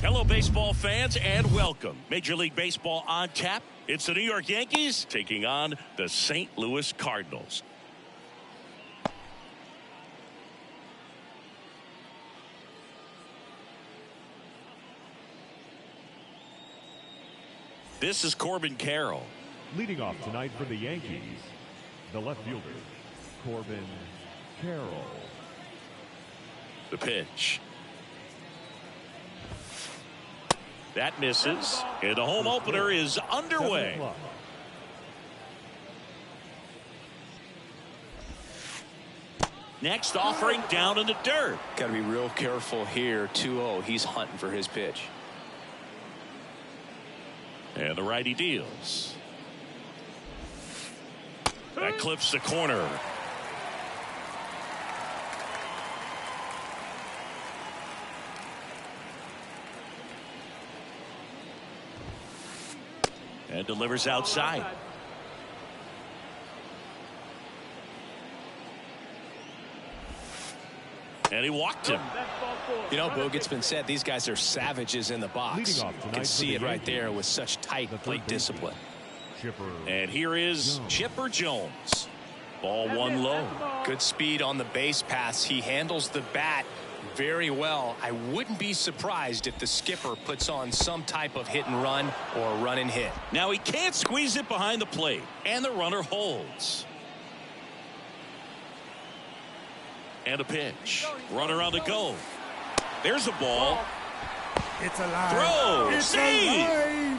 Hello, baseball fans, and welcome. Major League Baseball on tap. It's the New York Yankees taking on the St. Louis Cardinals. This is Corbin Carroll. Leading off tonight for the Yankees, the left fielder, Corbin Carroll. The pitch. That misses, and the home opener is underway. Next offering down in the dirt. Got to be real careful here. 2-0. He's hunting for his pitch. And the righty deals. That clips the corner. And delivers outside. And he walked him. You know, Boog, it's been said these guys are savages in the box. You can see it right there with such tight plate discipline. And here is Chipper Jones. Ball one low. Good speed on the base pass. He handles the bat very well. I wouldn't be surprised if the skipper puts on some type of hit and run or run and hit. Now he can't squeeze it behind the plate, and the runner holds. And a pitch. Runner on the go. There's the ball. It's alive. Throw. It's Save. alive.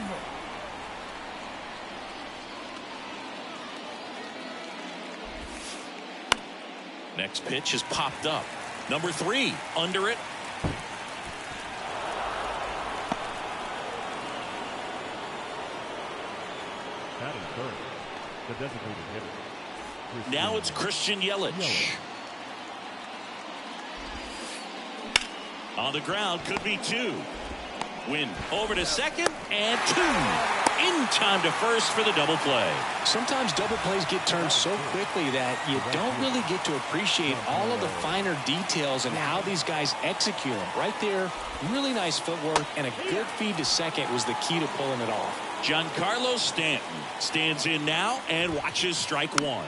Next pitch is popped up. Number 3 under it. Batting third, the designated hitter. Now it's Christian Yelich. On the ground, could be 2. Win over to second, and 2. In time to first for the double play. Sometimes double plays get turned so quickly that you don't really get to appreciate all of the finer details and how these guys execute them. Right there, really nice footwork, and a good feed to second was the key to pulling it off. Giancarlo Stanton stands in now and watches strike 1.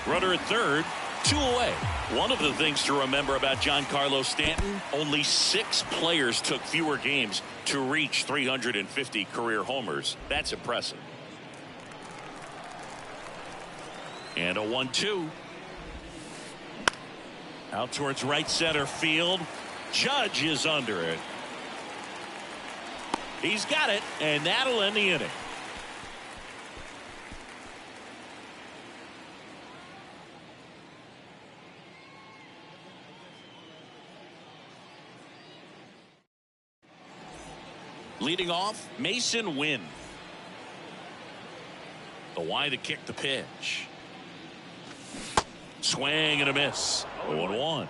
Runner at third, 2 away. One of the things to remember about Giancarlo Stanton, only 6 players took fewer games to reach 350 career homers. That's impressive. And a 1-2. Out towards right center field. Judge is under it. He's got it, and that'll end the inning. Leading off, Mason Wynn. The wide to kick the pitch. Swing and a miss. 0-1.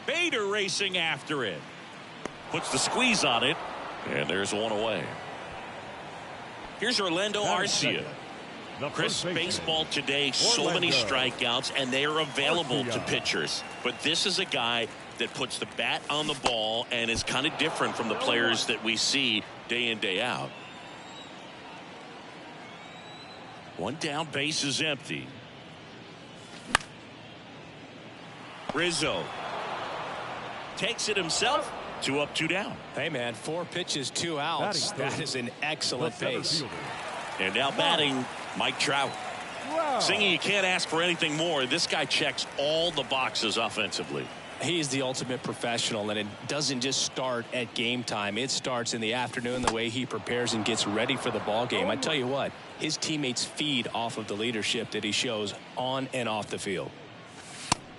Bader racing after it. Puts the squeeze on it. And there's 1 away. Here's Orlando Arcia. Chris, baseball today, so many strikeouts, and they are available to pitchers. But this is a guy that puts the bat on the ball and is kind of different from the players that we see day in, day out. 1 down, base is empty. Rizzo takes it himself. 2 up, 2 down. Hey, man, 4 pitches, 2 outs. That is an excellent pace. And now batting, Mike Trout. Singing, you can't ask for anything more. This guy checks all the boxes offensively. He's the ultimate professional, and it doesn't just start at game time. It starts in the afternoon, the way he prepares and gets ready for the ball game. I tell you what, his teammates feed off of the leadership that he shows on and off the field.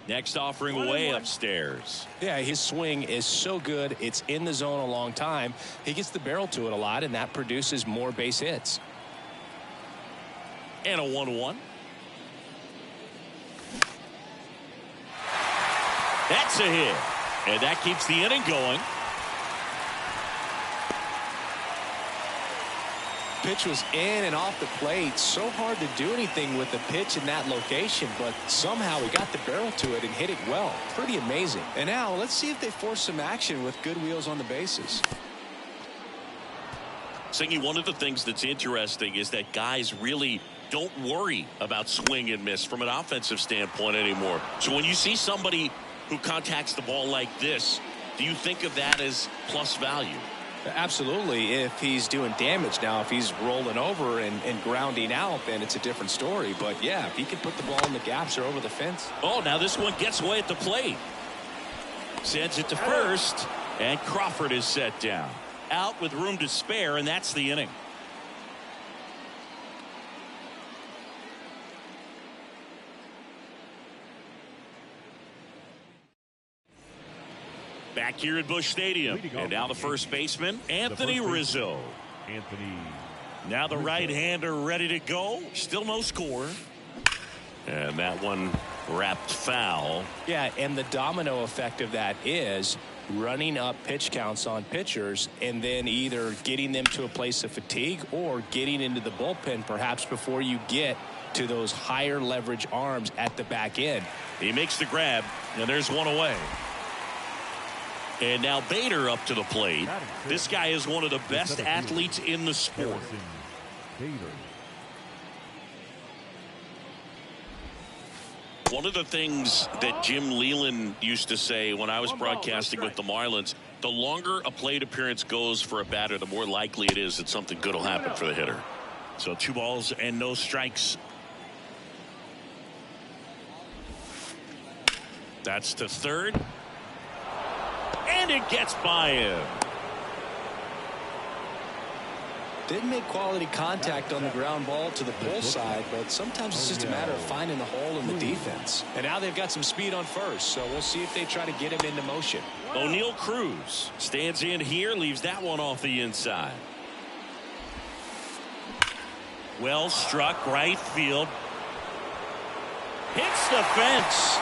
Next offering way upstairs. Yeah, his swing is so good. It's in the zone a long time. He gets the barrel to it a lot, and that produces more base hits. And a 1-1. That's a hit. And that keeps the inning going. pitch was in and off the plate. So hard to do anything with the pitch in that location, but somehow he got the barrel to it and hit it well. Pretty amazing. And now let's see if they force some action with good wheels on the bases. Singy, one of the things that's interesting is that guys really don't worry about swing and miss from an offensive standpoint anymore. So when you see somebody who contacts the ball like this, do you think of that as plus value? Absolutely, if he's doing damage. Now, if he's rolling over and grounding out, then it's a different story. But, yeah, if he can put the ball in the gaps or over the fence. Oh, now this one gets away at the plate. Sends it to first, and Crawford is set down. Out with room to spare, and that's the inning. Back here at Busch Stadium, and now the first baseman, Anthony Rizzo. Now the right-hander ready to go. Still no score. And that one wrapped foul. Yeah, and the domino effect of that is running up pitch counts on pitchers and then either getting them to a place of fatigue or getting into the bullpen perhaps before you get to those higher leverage arms at the back end. He makes the grab, and there's one away. And now Bader up to the plate. This guy is one of the best athletes in the sport. One of the things that Jim Leland used to say when I was broadcasting with the Marlins, the longer a plate appearance goes for a batter, the more likely it is that something good will happen for the hitter. So 2 balls and no strikes. That's to third. And it gets by him. Didn't make quality contact on the ground ball to the pull side, but sometimes it's just a matter of finding the hole in the defense. And now they've got some speed on first, so we'll see if they try to get him into motion. O'Neal Cruz stands in here, leaves that one off the inside. Well struck, right field. Hits the fence.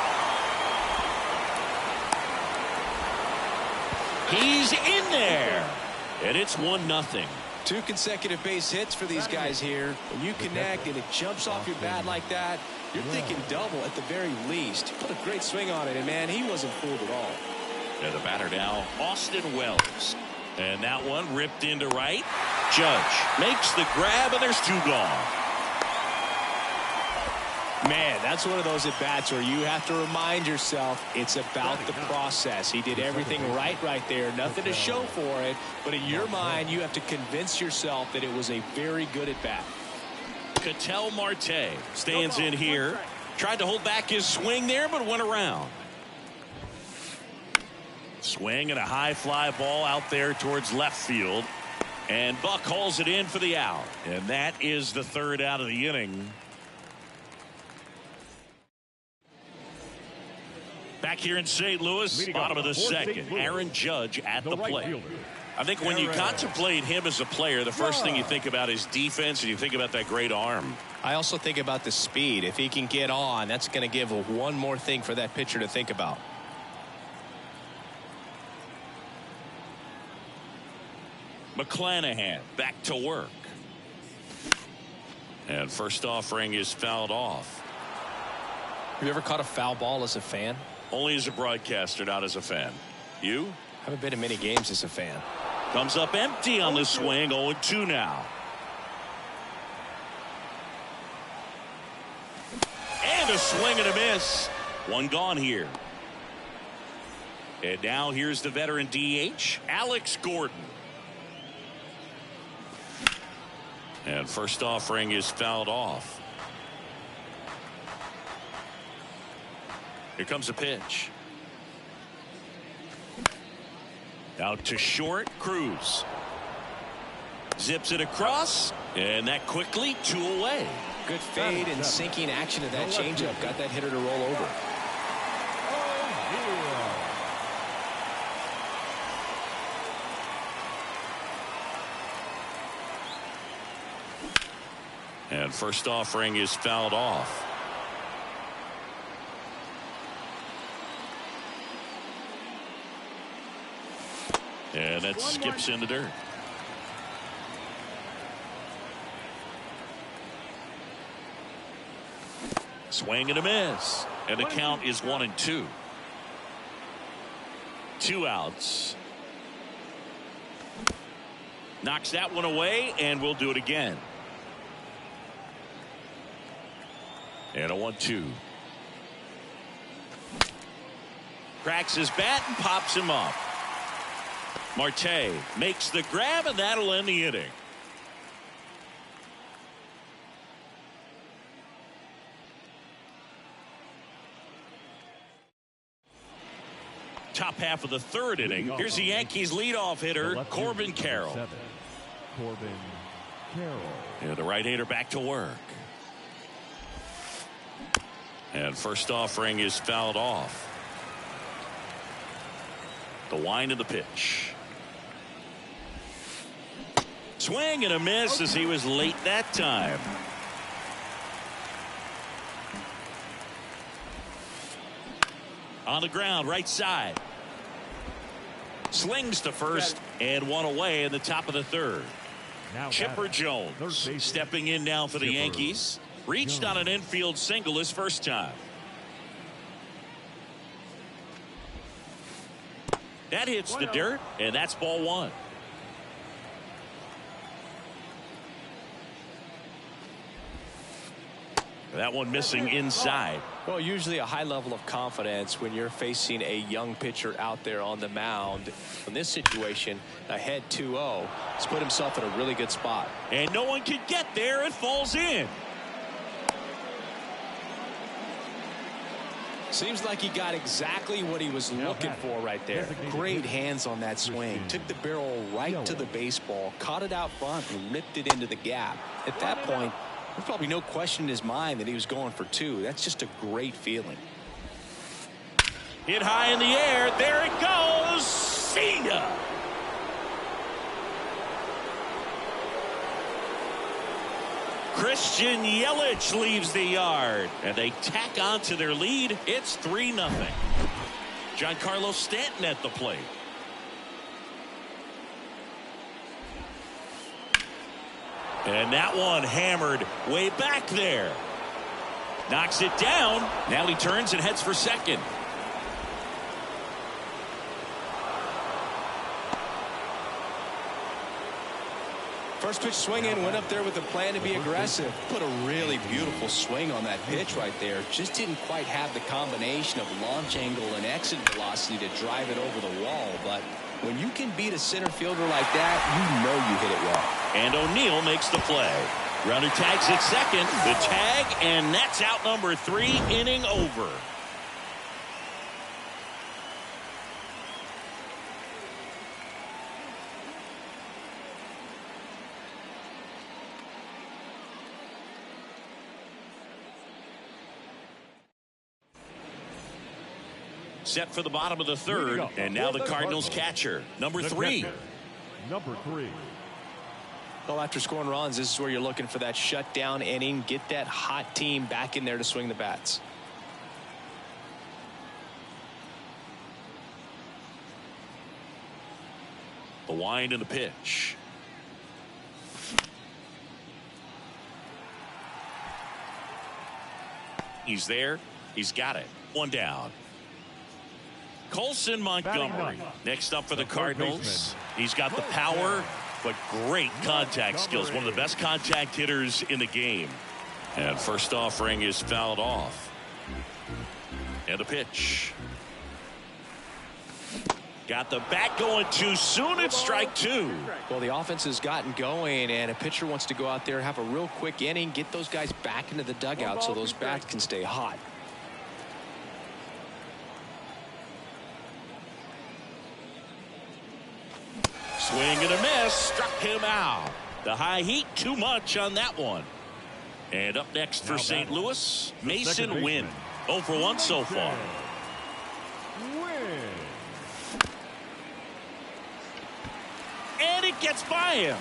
He's in there. And it's 1-0. 2 consecutive base hits for these guys here. When you connect and it jumps off your bat like that, you're thinking double at the very least. Put a great swing on it, and man, he wasn't fooled at all. And the batter now, Austin Wells. And that one ripped into right. Judge makes the grab, and there's 2 gone. Man, that's one of those at-bats where you have to remind yourself it's about the process. He did everything right there. Nothing to show for it. But in your mind, you have to convince yourself that it was a very good at-bat. Ketel Marte stands in here. Tried to hold back his swing there, but went around. Swing and a high fly ball out there towards left field. And Buck hauls it in for the out. And that is the 3rd out of the inning. Back here in St. Louis, bottom of the 2nd, Aaron Judge at the plate. I think when you contemplate him as a player, the first thing you think about is defense, and you think about that great arm. I also think about the speed. If he can get on, that's going to give one more thing for that pitcher to think about. McClanahan back to work. And first offering is fouled off. Have you ever caught a foul ball as a fan? Only as a broadcaster, not as a fan. You? Haven't been in many games as a fan. Comes up empty on the swing. 0-2 now. And a swing and a miss. 1 gone here. And now here's the veteran DH, Alex Gordon. And first offering is fouled off. Here comes a pitch. Out to short, Cruz. Zips it across, and that quickly 2 away. Good fade and sinking action of that changeup. Got that hitter to roll over. And first offering is fouled off. And that skips in the dirt. Swing and a miss. And the count is 1-2. 2 outs. Knocks that one away, and we'll do it again. And a 1-2. Cracks his bat and pops him up. Marte makes the grab, and that'll end the inning. Top half of the 3rd inning. Here's the Yankees leadoff hitter, Corbin Carroll. Corbin Carroll. And the right-hander back to work. And first offering is fouled off. The wind of the pitch. Swing and a miss as he was late that time. On the ground, right side. Slings to first and one away in the top of the 3rd. Chipper Jones stepping in now for the Yankees. Reached on an infield single his first time. That hits the dirt, and that's ball 1. That one missing inside. Well, usually a high level of confidence when you're facing a young pitcher out there on the mound. In this situation, ahead 2-0, he's put himself in a really good spot. And no one can get there. It falls in. Seems like he got exactly what he was looking for right there. Great hands on that swing. Took the barrel right to the baseball, caught it out front, and ripped it into the gap. At that point, there's probably no question in his mind that he was going for 2. That's just a great feeling. Hit high in the air. There it goes. See ya. Christian Yelich leaves the yard, and they tack on to their lead. It's 3-0. Giancarlo Stanton at the plate. And that one hammered way back there. Knocks it down. Now he turns and heads for second. First pitch swinging, went up there with a plan to be aggressive. Put a really beautiful swing on that pitch right there. Just didn't quite have the combination of launch angle and exit velocity to drive it over the wall. But when you can beat a center fielder like that, you know you hit it well. And O'Neill makes the play. Runner tags at second. The tag, and that's out number 3. Inning over. Set for the bottom of the 3rd, and now the Cardinals catcher, number 3. Number 3. Well, after scoring runs, this is where you're looking for that shutdown inning. Get that hot team back in there to swing the bats. The wind and the pitch. He's there. He's got it. One down. Colson Montgomery next up for the Cardinals. He's got the power, but great contact skills. One of the best contact hitters in the game. And first offering is fouled off. And a pitch. Got the bat going too soon. It's strike 2. Well, the offense has gotten going, and a pitcher wants to go out there, have a real quick inning, get those guys back into the dugout so those bats can stay hot. Swing and a miss. Struck him out. The high heat, too much on that one. And up next for St. Louis, Mason Wynn. 0 for 1 so far. And it gets by him.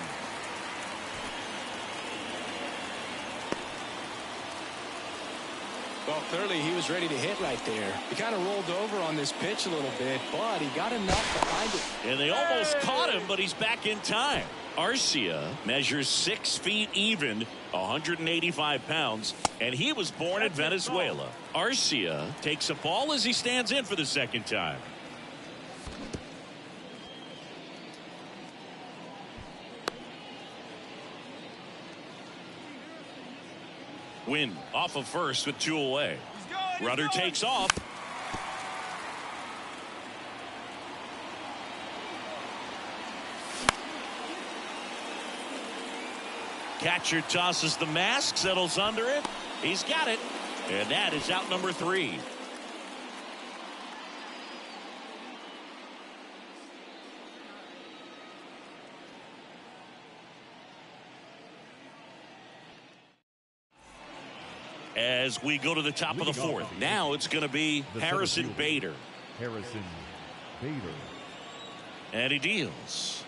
Well, clearly he was ready to hit right there. He kind of rolled over on this pitch a little bit, but he got enough behind it. And they almost caught him, but he's back in time. Arcia measures 6 feet even, 185 pounds, and he was born in Venezuela. Arcia takes a ball as he stands in for the second time. Win off of first with 2 away. Runner takes off. Catcher tosses the mask, settles under it. He's got it. And that is out number 3. As we go to the top of the 4th. Now it's going to be Harrison Bader. Harrison Bader. And he deals.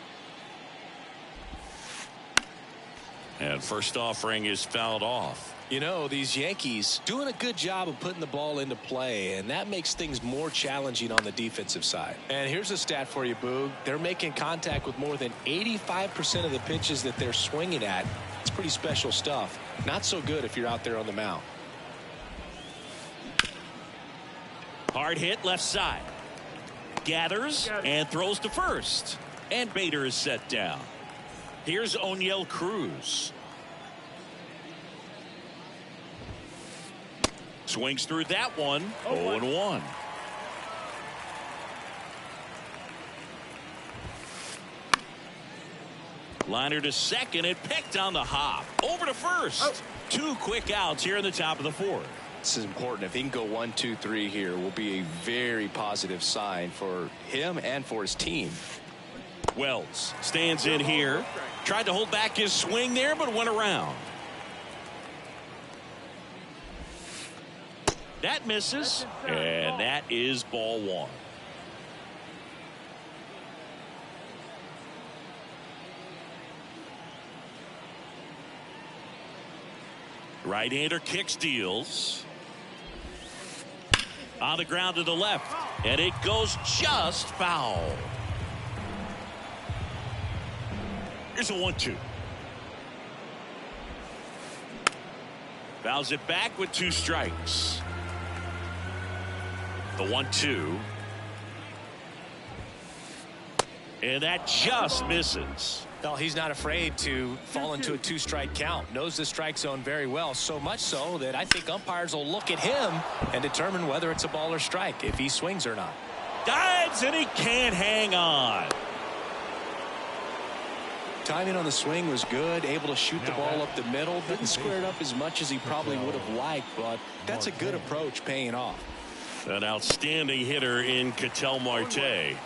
And first offering is fouled off. You know, these Yankees doing a good job of putting the ball into play, and that makes things more challenging on the defensive side. And here's a stat for you, Boog. They're making contact with more than 85% of the pitches that they're swinging at. It's pretty special stuff. Not so good if you're out there on the mound. Hard hit left side. Gathers and throws to first. And Bader is set down. Here's O'Neill Cruz. Swings through that one. 0-1. Liner to second. It picked on the hop. Over to first. 2 quick outs here in the top of the 4th. This is important. If he can go 1, 2, 3 here, will be a very positive sign for him and for his team. Wells stands in here. Tried to hold back his swing there, but went around. That misses, and that is ball 1. Right-hander kicks, deals. On the ground to the left, and it goes just foul. Here's a 1-2. Fouls it back with 2 strikes. The 1-2. And that just misses. Well, he's not afraid to fall into a 2-strike count. Knows the strike zone very well. So much so that I think umpires will look at him and determine whether it's a ball or strike, if he swings or not. Dives, and he can't hang on. Timing on the swing was good. Able to shoot the ball up the middle. Didn't square it up as much as he probably would have liked, but that's a good approach, paying off. An outstanding hitter in Ketel Marte.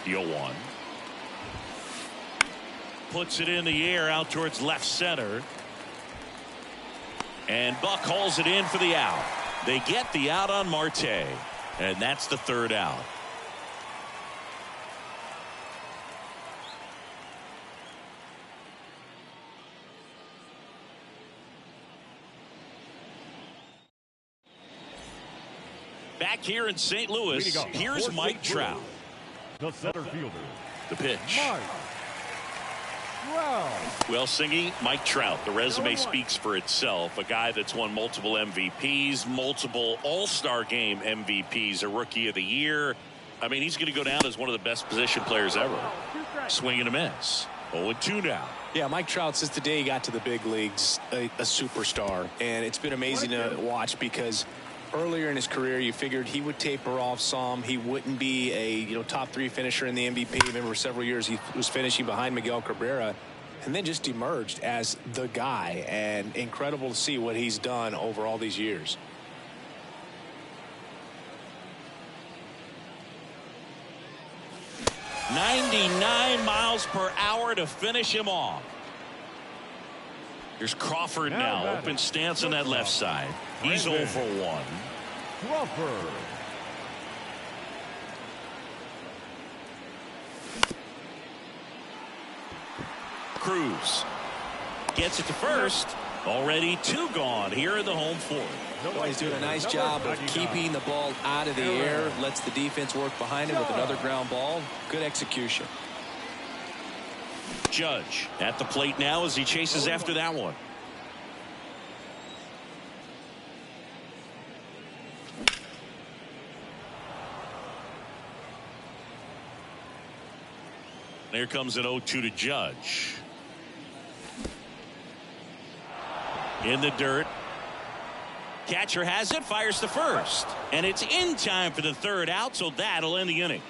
The 0-1. Puts it in the air out towards left center. And Buck hauls it in for the out. They get the out on Marte. And that's the 3rd out. Back here in St. Louis, here's Mike Trout. The center fielder. The pitch. Mike Trout. Well, Singy, Mike Trout, the resume speaks for itself. A guy that's won multiple MVPs, multiple All-Star Game MVPs, a Rookie of the Year. I mean, he's going to go down as one of the best position players ever. Swing and a miss. 0-2 now. Yeah, Mike Trout, since the day he got to the big leagues, a superstar. And it's been amazing to watch because earlier in his career, you figured he would taper off some. He wouldn't be a top 3 finisher in the MVP. Remember, several years he was finishing behind Miguel Cabrera, and then just emerged as the guy. And incredible to see what he's done over all these years. .99 miles per hour to finish him off. Here's Crawford now. Open stance on that left side. He's 0 for 1. Crawford. Cruz gets it to first. Already 2 gone here in the home 4th. Well, he's doing a nice job of keeping the ball out of the air. Lets the defense work behind him with another ground ball. Good execution. Judge at the plate now as he chases after that one. There comes an 0-2 to Judge. In the dirt. Catcher has it, fires to first. And it's in time for the third out, so that'll end the inning.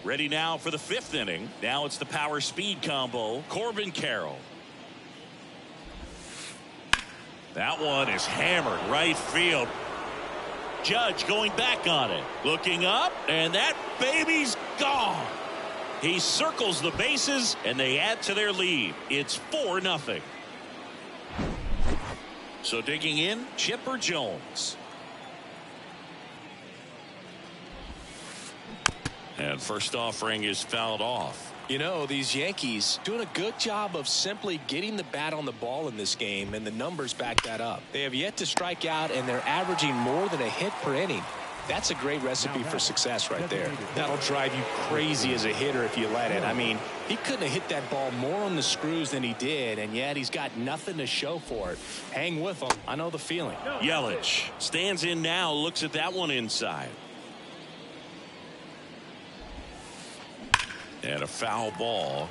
Ready now for the fifth inning. Now it's the power speed combo. Corbin Carroll. That one is hammered right field. Judge going back on it. Looking up, and that baby's gone. He circles the bases, and they add to their lead. It's 4-0. So digging in, Chipper Jones. And first offering is fouled off. You know, these Yankees doing a good job of simply getting the bat on the ball in this game, and the numbers back that up. They have yet to strike out, and they're averaging more than a hit per inning. That's a great recipe for success right there. That'll drive you crazy as a hitter if you let it. I mean, he couldn't have hit that ball more on the screws than he did, and yet he's got nothing to show for it. Hang with him. I know the feeling. Yelich stands in now, looks at that one inside. And a foul ball.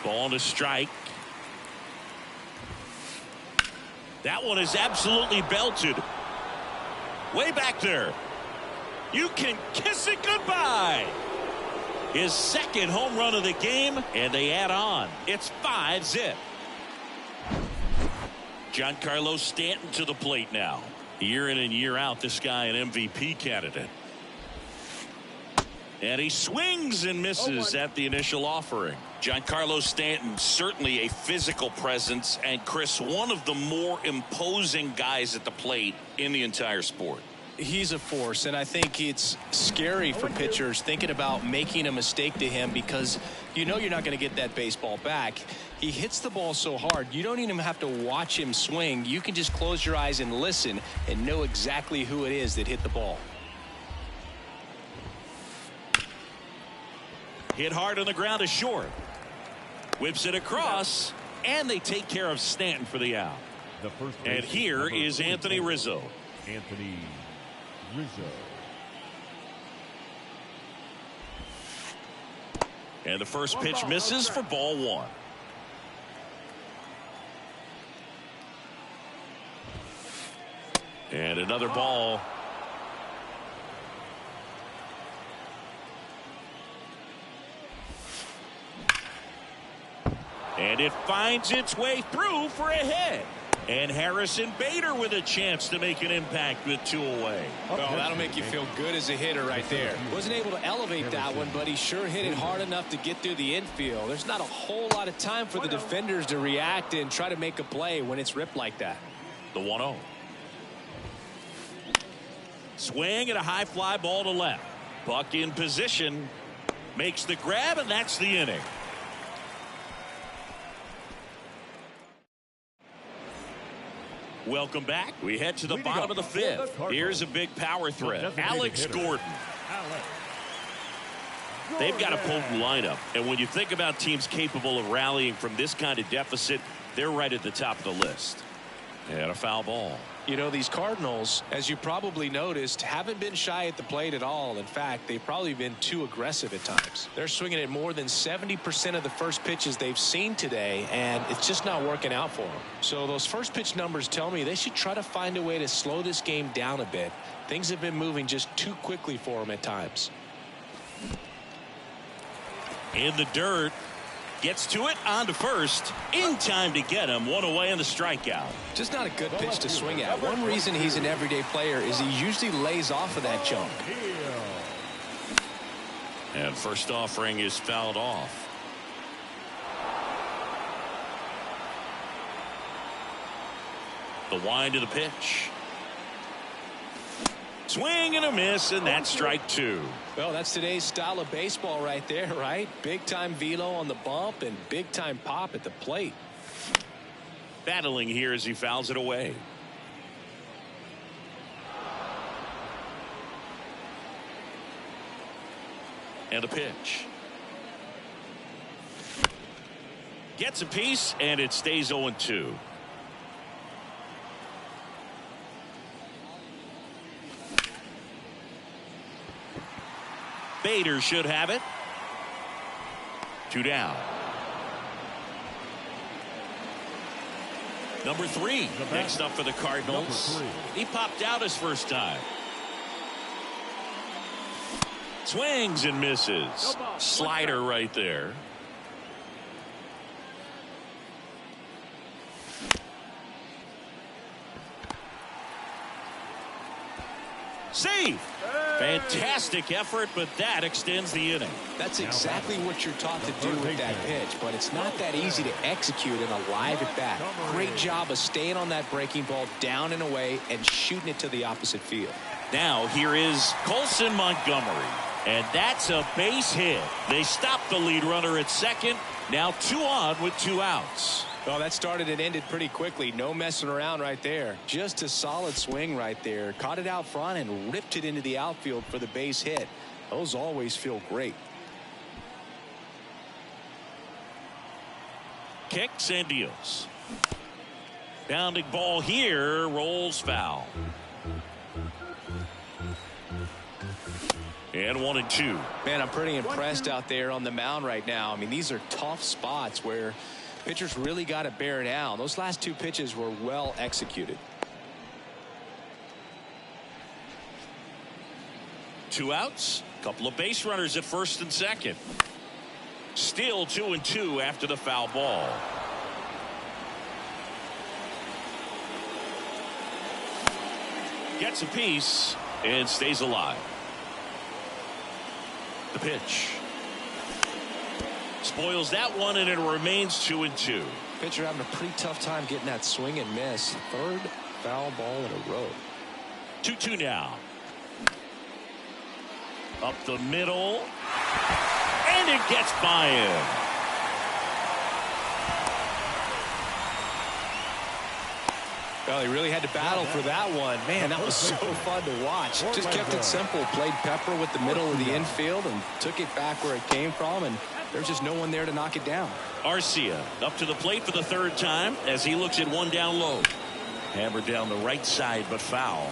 Ball to strike. That one is absolutely belted. Way back there. You can kiss it goodbye. His second home run of the game, and they add on. It's 5-zip. Giancarlo Stanton to the plate now. Year in and year out, this guy an MVP candidate. And he swings and misses at the initial offering. Giancarlo Stanton, certainly a physical presence, and Chris, one of the more imposing guys at the plate in the entire sport. He's a force, and I think it's scary for pitchers thinking about making a mistake to him, because you know you're not going to get that baseball back. He hits the ball so hard, you don't even have to watch him swing. You can just close your eyes and listen and know exactly who it is that hit the ball. Hit hard on the ground is short. Whips it across, and they take care of Stanton for the out. And here is Anthony Rizzo. Anthony Rizzo. And the first pitch misses for ball one. And another ball. And it finds its way through for a hit. And Harrison Bader with a chance to make an impact with two away. Oh, that'll make you feel good as a hitter right there. Wasn't able to elevate that one, but he sure hit it hard enough to get through the infield. There's not a whole lot of time for the defenders to react and try to make a play when it's ripped like that. The 1-0. Swing and a high fly ball to left. Buck in position. Makes the grab, and that's the inning. Welcome back. We head to the bottom of the fifth. Here's a big power threat. Alex Gordon. They've got a potent lineup, and when you think about teams capable of rallying from this kind of deficit, they're right at the top of the list. And a foul ball. You know, these Cardinals, as you probably noticed, haven't been shy at the plate at all. In fact, they've probably been too aggressive at times. They're swinging at more than 70% of the first pitches they've seen today, and it's just not working out for them. So those first pitch numbers tell me they should try to find a way to slow this game down a bit. Things have been moving just too quickly for them at times. In the dirt. Gets to it, on to first. In time to get him. One away in the strikeout. Just not a good pitch to swing at. One reason he's an everyday player is he usually lays off of that junk. And first offering is fouled off. The wind of the pitch. Swing and a miss, and that's strike two. Well, that's today's style of baseball right there, right? Big time velo on the bump and big time pop at the plate. Battling here as he fouls it away. And a pitch. Gets a piece, and it stays 0-2. Bader should have it. 2 down. Number 3 next up for the Cardinals. He popped out his first time. Swings and misses. Slider right there. Safe. Fantastic effort, but that extends the inning. That's exactly what you're taught to do with that pitch, but it's not that easy to execute in a live at bat. Great job of staying on that breaking ball down and away and shooting it to the opposite field. Now here is Colson Montgomery, and that's a base hit. They stopped the lead runner at second. Now 2 on with 2 outs. Well, that started and ended pretty quickly. No messing around right there. Just a solid swing right there. Caught it out front and ripped it into the outfield for the base hit. Those always feel great. Kicks and deals. Bounding ball here, rolls foul. And 1-2. Man, I'm pretty impressed out there on the mound right now. I mean, these are tough spots where pitchers really got to bear down. Those last 2 pitches were well executed. 2 outs. Couple of base runners at first and second. Still 2-2 after the foul ball. Gets a piece and stays alive. The pitch. Spoils that one, and it remains 2-2. Pitcher having a pretty tough time getting that swing and miss. 3rd foul ball in a row. 2-2 now. Up the middle. And it gets by him. Well, he really had to battle for that one. Man, that was so fun to watch. Just kept it simple. Played pepper with the middle of the infield and took it back where it came from, and there's just no one there to knock it down. Arcia up to the plate for the 3rd time as he looks at 1 down low. Hammered down the right side, but foul.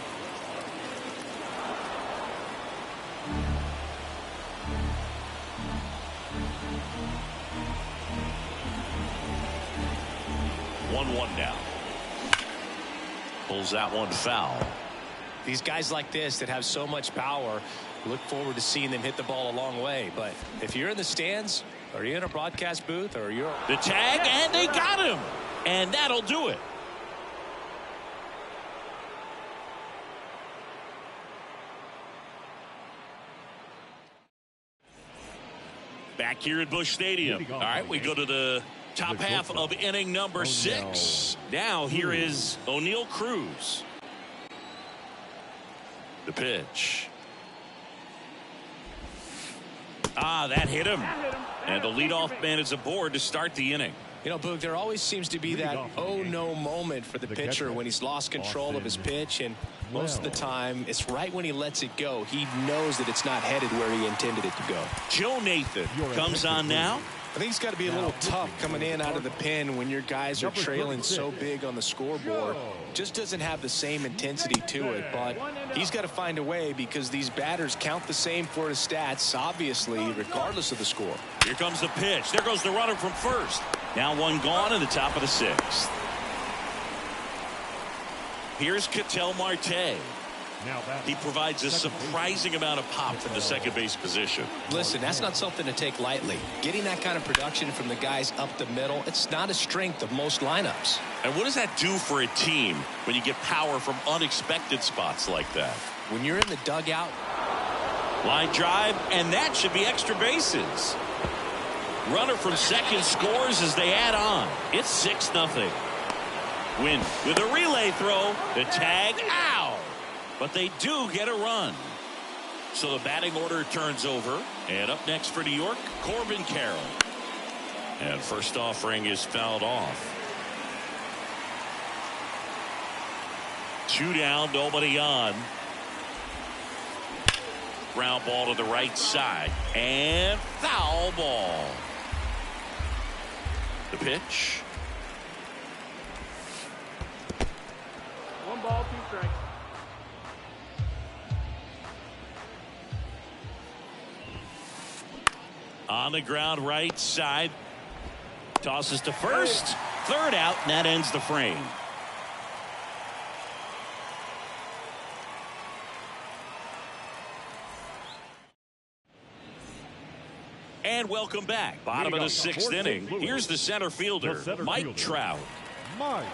One now. Pulls that one foul. These guys like this that have so much power, look forward to seeing them hit the ball a long way. But if you're in the stands, or you're in a broadcast booth, or you're... The tag, and they got him. And that'll do it. Back here at Busch Stadium. All right, we go to the top half of inning number 6. Now here is O'Neal Cruz. The pitch. That hit him. And the leadoff man is aboard to start the inning. You know, Boog, there always seems to be that oh no moment for the pitcher when he's lost control of his pitch, and most of the time it's right when he lets it go. He knows that it's not headed where he intended it to go. Joe Nathan comes on now. I think it's got to be a little tough coming in out of the pen when your guys are trailing so big on the scoreboard. Just doesn't have the same intensity to it, but he's got to find a way because these batters count the same for his stats, obviously, regardless of the score. Here comes the pitch. There goes the runner from first. Now 1 gone in the top of the 6th. Here's Ketel Marte. He provides a surprising amount of pop from the second base position. Listen, that's not something to take lightly. Getting that kind of production from the guys up the middle, it's not a strength of most lineups. And what does that do for a team when you get power from unexpected spots like that? When you're in the dugout. Line drive, and that should be extra bases. Runner from second scores as they add on. It's 6-0. Win with a relay throw. The tag out. But they do get a run. So the batting order turns over. And up next for New York, Corbin Carroll. And first offering is fouled off. 2 down, nobody on. Ground ball to the right side. And foul ball. The pitch. 1 ball, 2 strikes. On the ground, right side. Tosses to first. 3rd out, and that ends the frame. And welcome back. Bottom of the 6th inning. Here's the center fielder, Mike Trout. Mike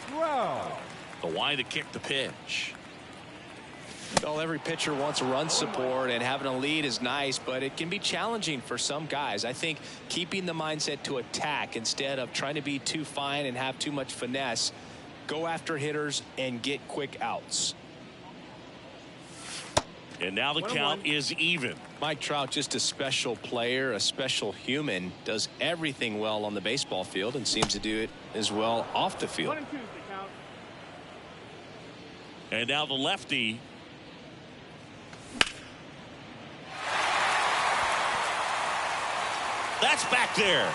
Trout. The line to kick the pitch. Well, every pitcher wants run support, and having a lead is nice, but it can be challenging for some guys. I think keeping the mindset to attack instead of trying to be too fine and have too much finesse, go after hitters and get quick outs. And now the count is even. Mike Trout, just a special player, a special human, does everything well on the baseball field and seems to do it as well off the field. 1 and 2 is the count. And now the lefty. That's back there.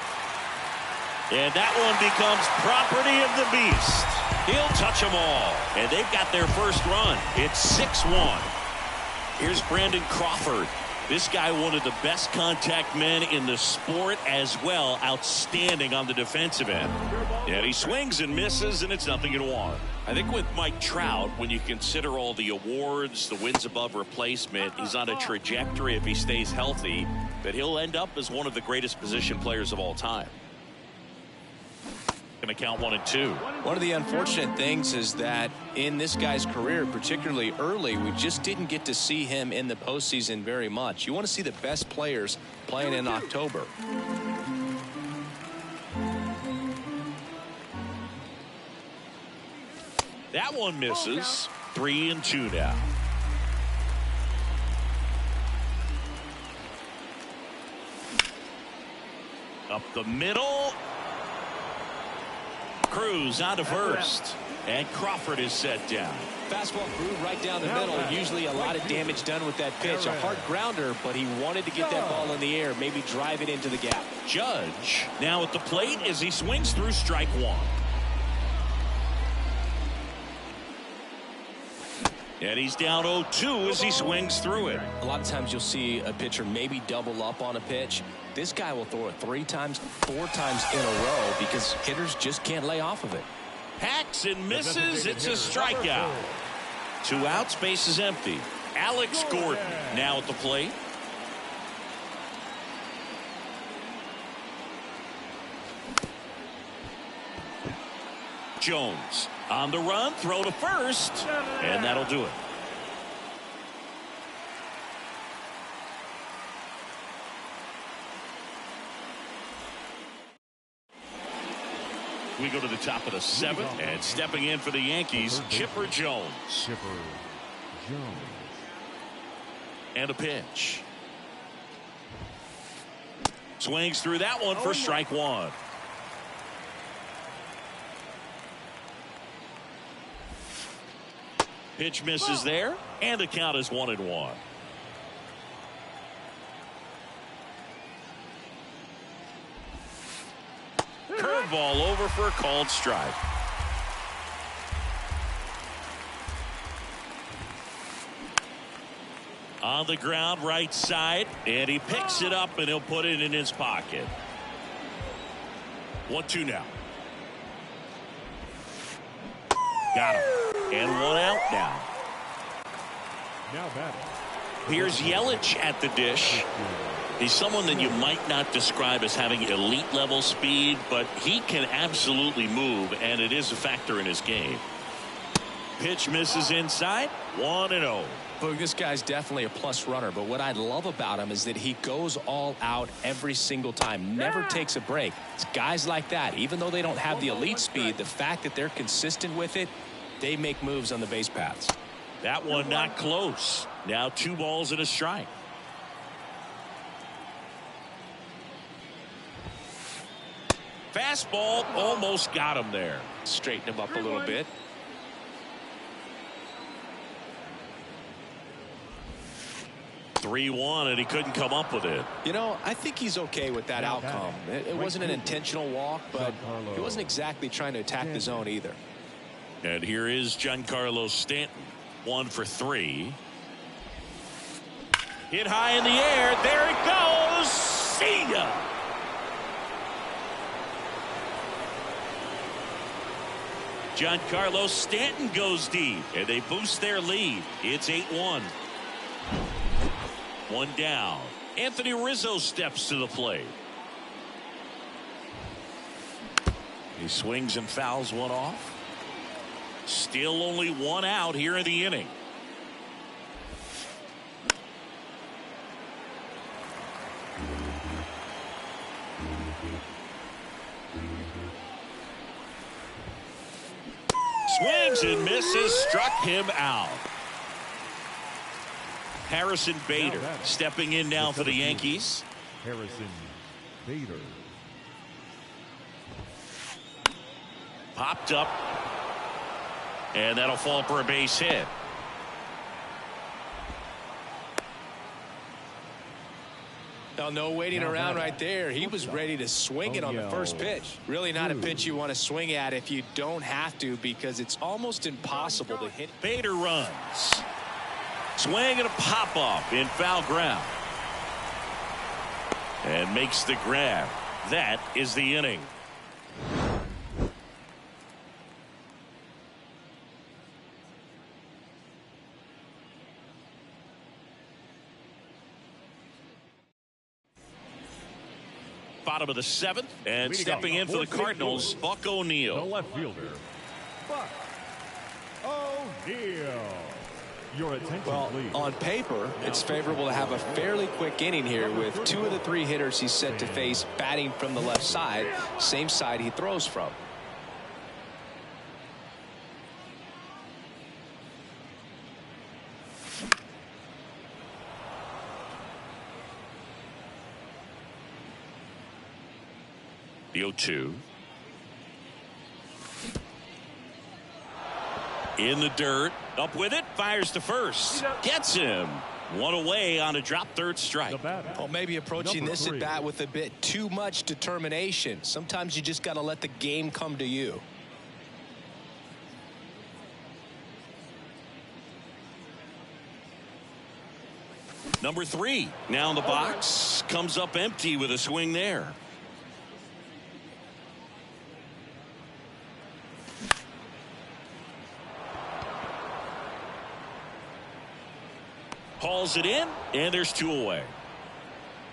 And that one becomes property of the beast. He'll touch them all. And they've got their first run. It's 6-1. Here's Brandon Crawford. This guy, one of the best contact men in the sport as well. Outstanding on the defensive end. And he swings and misses, and it's 0-1. I think with Mike Trout, when you consider all the awards, the wins above replacement, he's on a trajectory, if he stays healthy, that he'll end up as one of the greatest position players of all time. Going to count 1 and 2. One of the unfortunate things is that in this guy's career, particularly early, we just didn't get to see him in the postseason very much. You want to see the best players playing in October. That one misses. 3 and 2 now. Up the middle. Cruz out to first. And Crawford is set down. Fastball grew right down the middle. Usually a lot of damage done with that pitch. A hard grounder, but he wanted to get that ball in the air, maybe drive it into the gap. Judge now at the plate as he swings through strike 1. And he's down 0-2 as he swings through it. A lot of times you'll see a pitcher maybe double up on a pitch. This guy will throw it 3 times, 4 times in a row because hitters just can't lay off of it. Hacks and misses. It's a strikeout. 2 outs, base is empty. Alex Gordon now at the plate. Jones on the run, throw to first, and that'll do it. We go to the top of the 7th, and stepping in for the Yankees, Chipper Jones. Chipper Jones. And a pitch. Swings through that one for strike 1. Pitch misses there, and the count is 1-1. Curveball over for a called strike. On the ground, right side, and he picks it up, and he'll put it in his pocket. 1-2 now. Got him. And 1 out now. Now batting. Here's Yelich at the dish. He's someone that you might not describe as having elite level speed, but he can absolutely move, and it is a factor in his game. Pitch misses inside. 1-0. Boog, this guy's definitely a plus runner, but what I love about him is that he goes all out every single time, never takes a break. It's guys like that, even though they don't have the elite speed, the fact that they're consistent with it, they make moves on the base paths. That one not close. Now 2 balls and a strike. Fastball almost got him there. Straighten him up a little bit. 3-1, and he couldn't come up with it. You know, I think he's okay with that outcome. It wasn't an intentional walk, but he wasn't exactly trying to attack the zone either. And here is Giancarlo Stanton, 1 for 3. Hit high in the air. There it goes. See ya. Giancarlo Stanton goes deep, and they boost their lead. It's 8-1. 1 down. Anthony Rizzo steps to the plate. He swings and fouls one off. Still only 1 out here in the inning. Swings and misses, struck him out. Harrison Bader stepping in now for the Yankees. Harrison Bader. Popped up. And that'll fall for a base hit. Now, no waiting around right there. He was ready to swing it on the first pitch. Really not a pitch you want to swing at if you don't have to, because it's almost impossible to hit. Bader runs. Swing and a pop up in foul ground. And makes the grab. That is the inning. Bottom of the 7th, and stepping in for the Cardinals, Buck The O'Neil. left fielder, Buck O'Neil. Your attention, Well, please. on paper, it's favorable to have a fairly quick inning here with 2 of the 3 hitters he's set to face batting from the left side, same side he throws from. The 0-2. In the dirt. Up with it. Fires to first. Gets him. 1 away on a drop third strike. The batter, Well, maybe approaching number this 3. at bat with a bit too much determination. Sometimes you just got to let the game come to you. Number 3 now in the box. Comes up empty with a swing there. Hauls it in, and there's 2 away.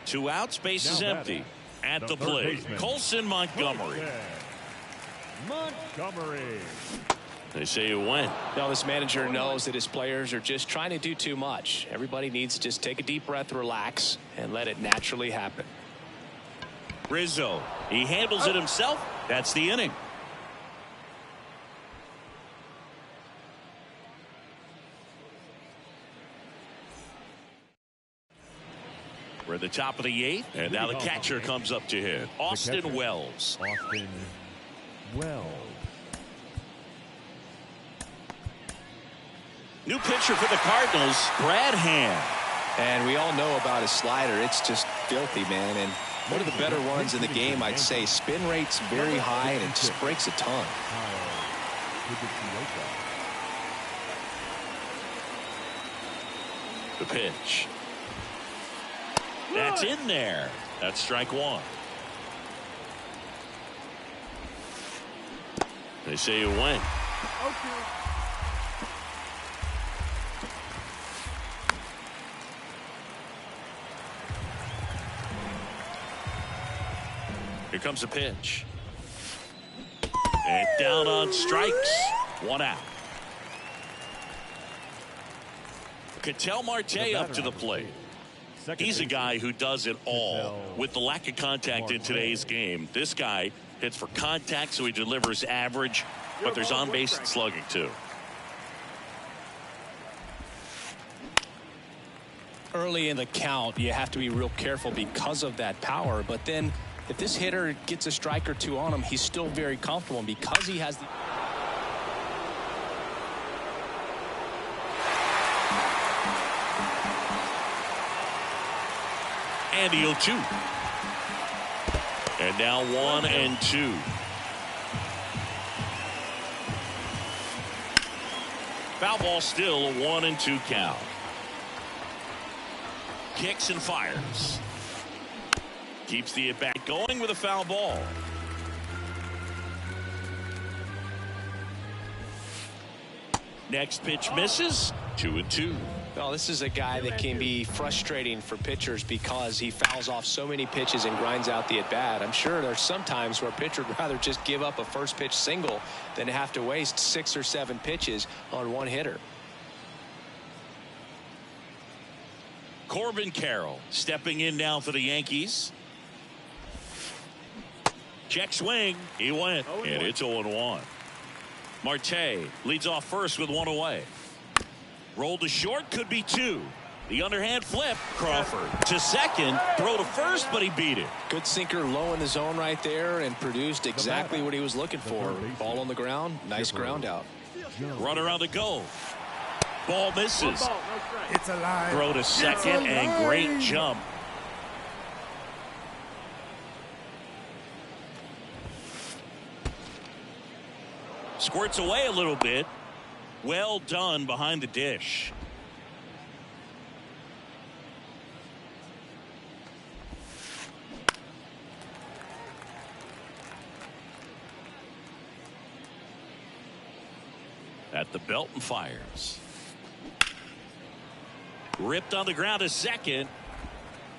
2 outs, base is empty. At the third plate, baseman, Colson Montgomery. Montgomery. They say it went. Now, this manager knows that his players are just trying to do too much. Everybody needs to just take a deep breath, relax, and let it naturally happen. Rizzo, he handles it himself. That's the inning. We're at the top of the 8th, and now the catcher comes up to hit. Austin Wells. Austin Wells. New pitcher for the Cardinals, Brad Hand. And we all know about his slider. It's just filthy, man. And one of the better ones in the game, I'd say. Spin rate's very high, and it just breaks a ton. The pitch. That's in there. That's strike 1. They say it went. Okay. Here comes a pitch. And down on strikes. 1 out. Ketel Marte up to the plate. He's a guy who does it all. With the lack of contact in today's game, this guy hits for contact, so he delivers average, but there's on-base slugging too. Early in the count, you have to be real careful because of that power. But then if this hitter gets a strike or 2 on him, he's still very comfortable. And because he has the... And the 0-2. And now 1-2. Foul ball, still a 1-2 count. Kicks and fires. Keeps the at-bat going with a foul ball. Next pitch misses. 2-2. Well, this is a guy that can be frustrating for pitchers because he fouls off so many pitches and grinds out the at-bat. I'm sure there's some times where a pitcher would rather just give up a first pitch single than have to waste 6 or 7 pitches on one hitter. Corbin Carroll stepping in now for the Yankees. Check swing. He went. And it's 0-1. Marte leads off first with 1 away. Roll to short, could be 2. The underhand flip. Crawford to second. Throw to first, but he beat it. Good sinker low in the zone right there and produced exactly what he was looking for. Ball on the ground. Nice ground out. Runner on the go. Ball misses. It's a line. Throw to second and great jump. Squirts away a little bit. Well done behind the dish. At the belt and fires. Ripped on the ground to second.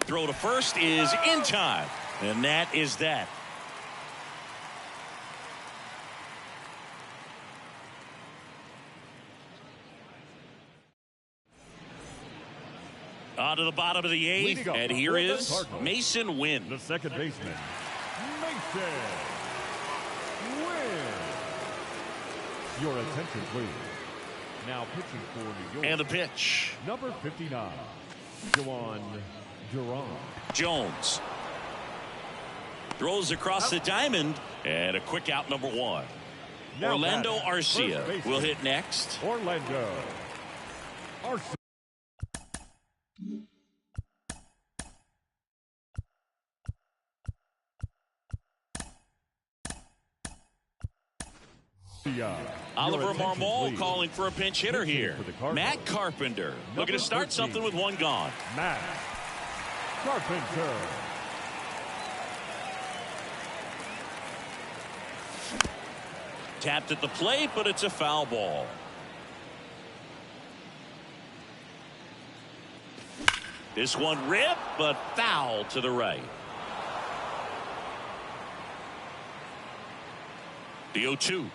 Throw to first is in time. And that is that. On to the bottom of the 8th, and here is Mason Wynn. The second baseman, Mason Wynn. Your attention, please. Now pitching for New York. And the pitch. Number 59, Juan Duran. Jones throws across the diamond, and a quick out, number 1. Now Orlando batting, Arcia will hit next. Orlando Arcia. Oliver Marmol calling for a pinch hitter here. Matt Carpenter looking to start 13, something with 1 gone. Matt Carpenter. Tapped at the plate, but it's a foul ball. This one ripped, but foul to the right. The 0-2.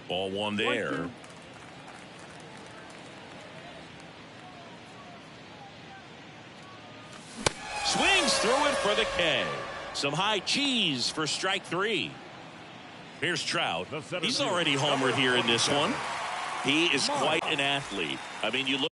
Ball 1 there. Swings through it for the K. Some high cheese for strike 3. Here's Trout. He's already homered here in this one. He is quite an athlete. I mean, you look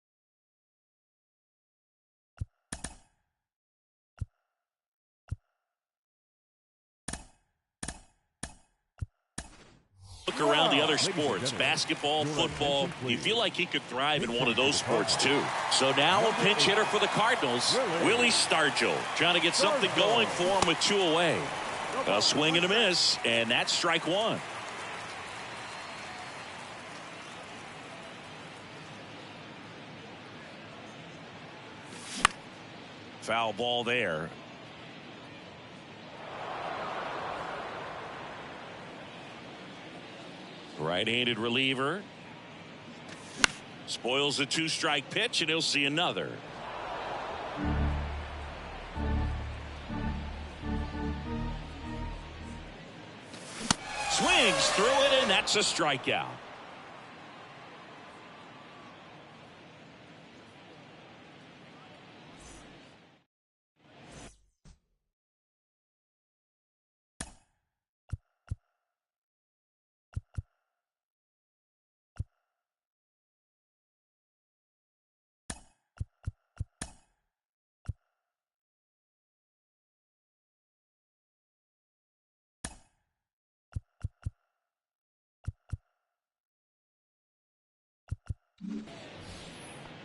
around the other sports, basketball, football, you feel like he could thrive in one of those sports too. So now a pinch hitter for the Cardinals, Willie Stargell, trying to get something going for him with 2 away. A swing and a miss, and that's strike 1. Foul ball there. Right-handed reliever. Spoils a 2-strike pitch, and he'll see another. Swings through it, and that's a strikeout.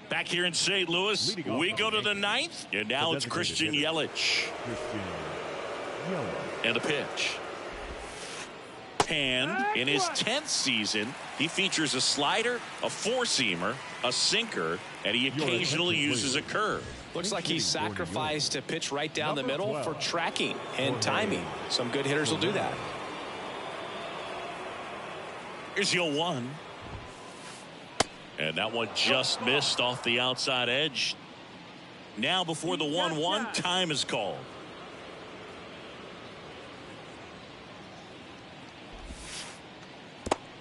Back here in St. Louis, we go to the ninth, and now it's Christian Yelich. And the pitch. And in his 10th season, he features a slider, a four-seamer, a sinker, and he occasionally uses a curve. Looks like he sacrificed a pitch right down the middle for tracking and timing. Some good hitters will do that. Here's your 1. And that one just missed off the outside edge. Now before the 1-1, time is called.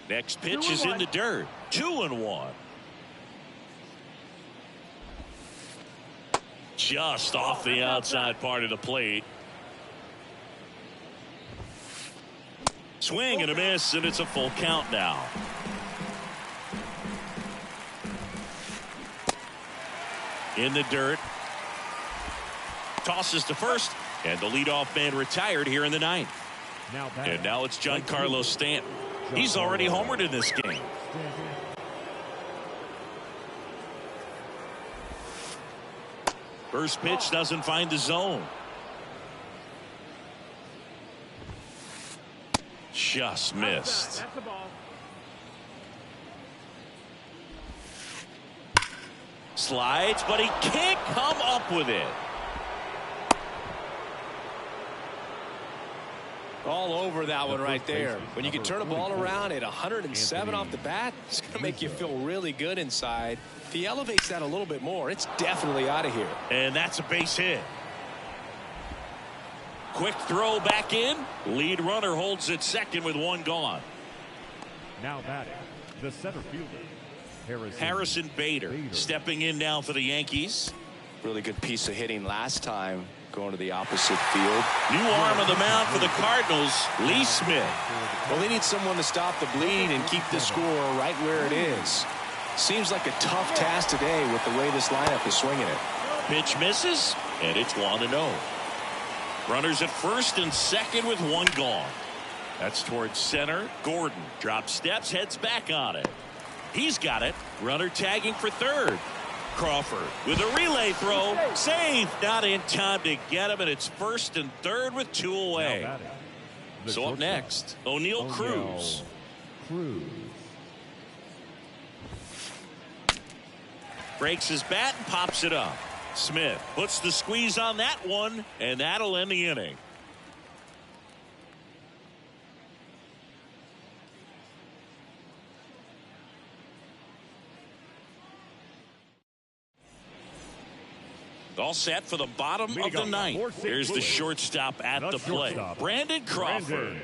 Next pitch is in the dirt. 2-1. Just off the outside part of the plate. Swing and a miss, and it's a full count now. In the dirt. Tosses to first, and the leadoff man retired here in the ninth. And now it's Giancarlo Stanton. He's already homered in this game. First pitch doesn't find the zone. Just missed. That's the ball. Slides, but he can't come up with it. All over that one right there. When you can turn a ball around at 107 off the bat, it's going to make you feel really good inside. If he elevates that a little bit more, it's definitely out of here. And that's a base hit. Quick throw back in. Lead runner holds at second with one gone. Now batting, the center fielder, Harrison Bader stepping in now for the Yankees. Really good piece of hitting last time, going to the opposite field. New arm of the mound for the Cardinals, Lee Smith. Well, they need someone to stop the bleed and keep the score right where it is. Seems like a tough task today with the way this lineup is swinging it. Pitch misses, and it's 1-0. Runners at first and second with one gone. That's towards center. Gordon drops steps, heads back on it. He's got it. Runner tagging for third. Crawford with a relay throw. Save. Not in time to get him, and it's first and third with two away. So up next, O'Neal Cruz. Breaks his bat and pops it up. Smith puts the squeeze on that one, and that'll end the inning. All set for the bottom of the ninth. Here's the shortstop at the plate. Brandon Crawford.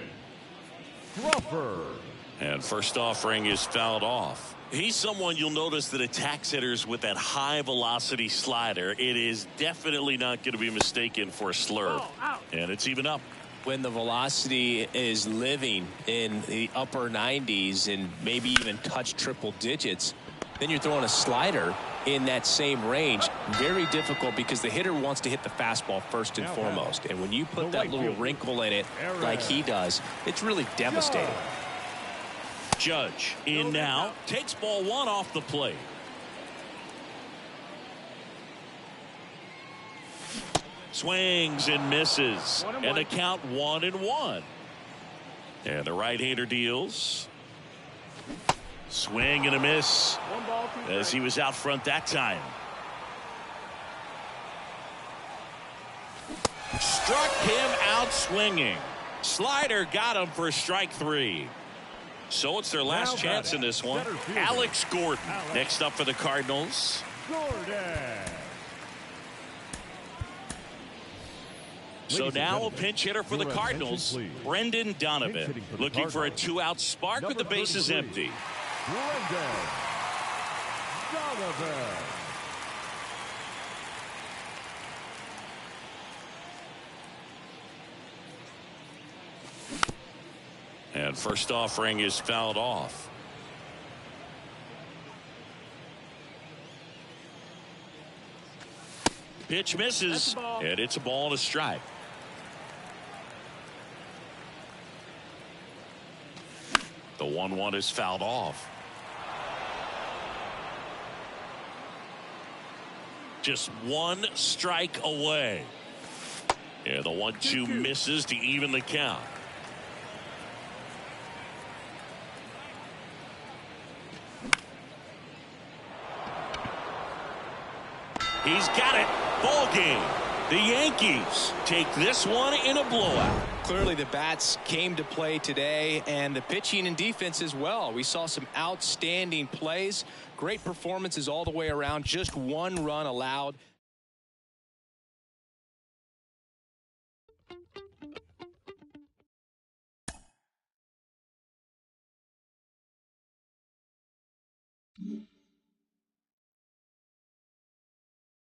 And first offering is fouled off. He's someone you'll notice that attacks hitters with that high velocity slider. It is definitely not going to be mistaken for a slurve. And it's even up. When the velocity is living in the upper 90s and maybe even touch triple digits, then you're throwing a slider in that same range. Very difficult because the hitter wants to hit the fastball first and foremost. And when you put that little wrinkle in it like he does, it's really devastating. Judge in now, takes ball one off the plate. Swings and misses, and the count 1-1. And the right-hander deals. Swing and a miss as he was out front that time. Struck him out swinging. Slider got him for strike three. So it's their last chance in this one. Alex Gordon next up for the Cardinals. So now a pinch hitter for the Cardinals, Brendan Donovan, looking for a two-out spark with the bases empty. And first offering is fouled off. Pitch misses, and it's a ball and a strike. The 1-1 is fouled off. Just one strike away. And the 1-2 misses to even the count. He's got it. Ball game. The Yankees take this one in a blowout. Clearly the bats came to play today, and the pitching and defense as well. We saw some outstanding plays, great performances all the way around. Just one run allowed.